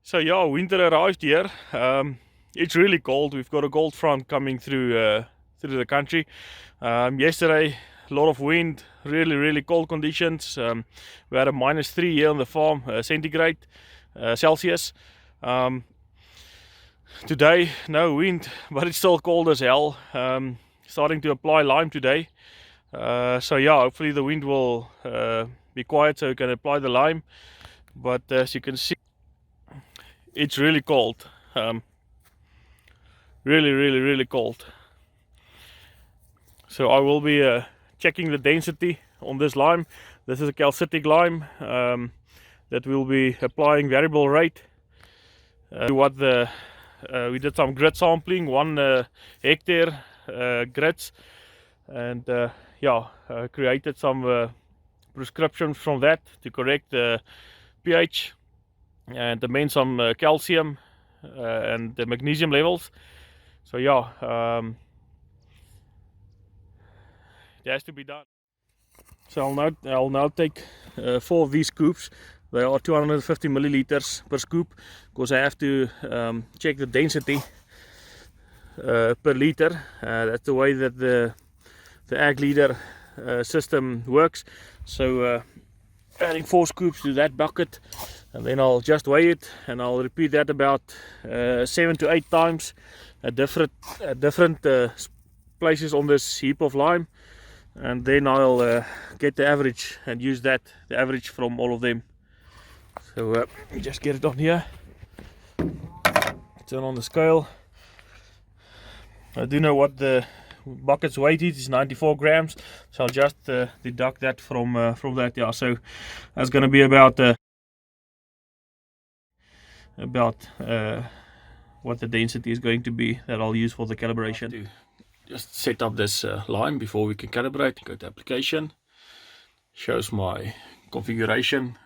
So yeah, winter arrived here. It's really cold. We've got a cold front coming through the country. Yesterday, a lot of wind, really cold conditions. We had a -3 here on the farm, centigrade, Celsius. Today, no wind, but it's still cold as hell. Starting to apply lime today. So yeah, hopefully the wind will be quiet so we can apply the lime. But as you can see, it's really cold. Really cold. So I will be checking the density on this lime. This is a calcitic lime that we'll be applying variable rate. We did some grit sampling, 1 hectare grits, and created some prescriptions from that to correct the pH and amend some calcium and the magnesium levels. So yeah, it has to be done. So I'll now take 4 of these scoops. They are 250 milliliters per scoop, because I have to check the density per liter. That's the way that the ag leader system works. So adding 4 scoops to that bucket, and then I'll just weigh it, and I'll repeat that about 7 to 8 times at different places on this heap of lime, and then I'll get the average and use the average from all of them. So just get it on here, turn on the scale. I do know what the bucket's weight is. It's 94 grams, so I'll just deduct that from that. Yeah, so that's going to be about what the density is going to be that I'll use for the calibration. To just set up this lime before we can calibrate. Go to application, shows my configuration.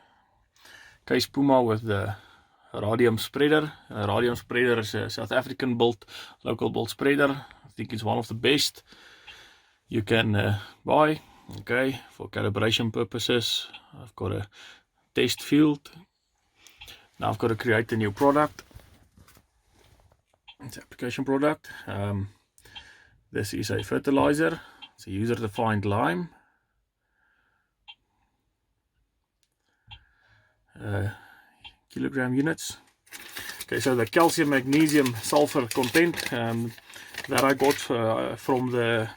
Case Puma with the Radium spreader. Radium spreader is a South African built, local built spreader. I think it's one of the best you can buy. Okay, for calibration purposes, I've got a test field. Now I've got to create a new product. It's application product. This is a fertilizer. It's a user-defined lime. Kilogram units. Okay, so the calcium, magnesium, sulfur content that I got from the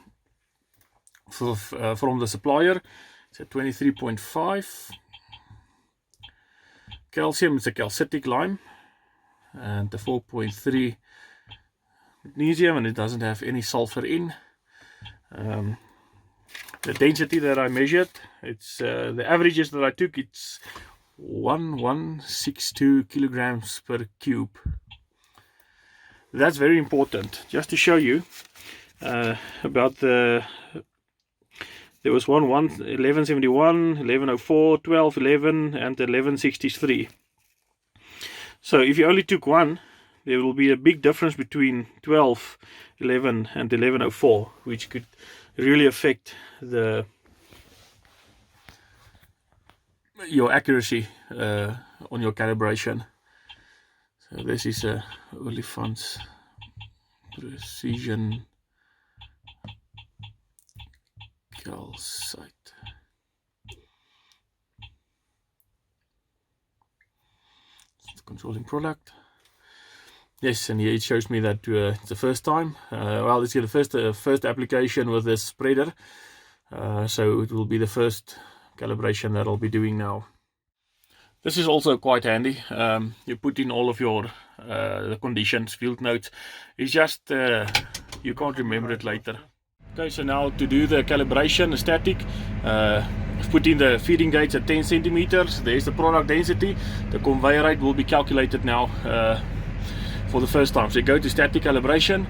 supplier, it's at 23.5. Calcium is a calcitic lime, and the 4.3 magnesium, and it doesn't have any sulfur in. The density that I measured, it's the averages that I took, it's 1162 kilograms per cube. That's very important. Just to show you about there was 1171, 1104, 1211 and 1163. So if you only took one, there will be a big difference between 1211 and 1104, which could really affect your accuracy on your calibration. So this is a Olifant's precision calcite. It's controlling product. Yes, and here it shows me that it's the first time. Well, it's the first application with this spreader, so it will be the first calibration that I'll be doing now. This is also quite handy. You put in all of your the conditions, field notes. It's just you can't remember it later. Okay, so now to do the calibration, the static, I've put in the feeding gates at 10 centimeters. There's the product density. The conveyor rate will be calculated now for the first time. So you go to static calibration.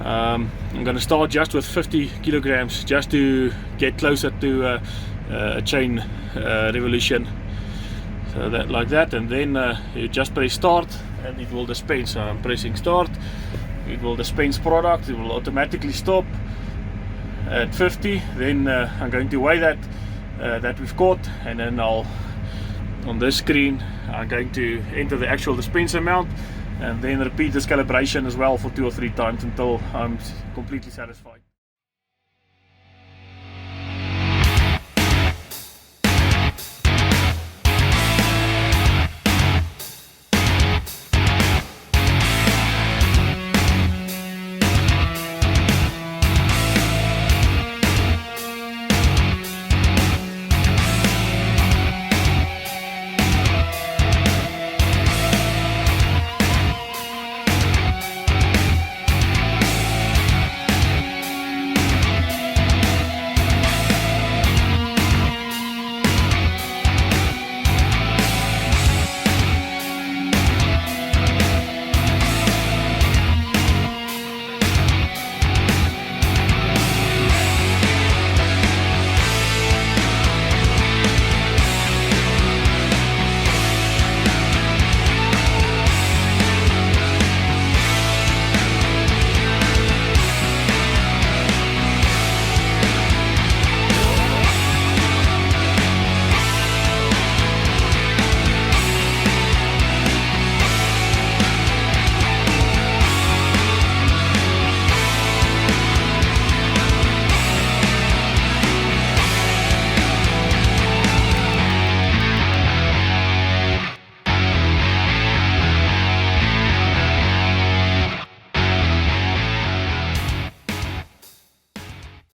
I'm going to start just with 50 kilograms just to get closer to a chain revolution. So that like that, and then you just press start and it will dispense. So I'm pressing start, it will dispense product, it will automatically stop at 50. Then I'm going to weigh that we've caught, and then I'll on this screen, I'm going to enter the actual dispenser amount and then repeat this calibration as well for 2 or 3 times until I'm completely satisfied.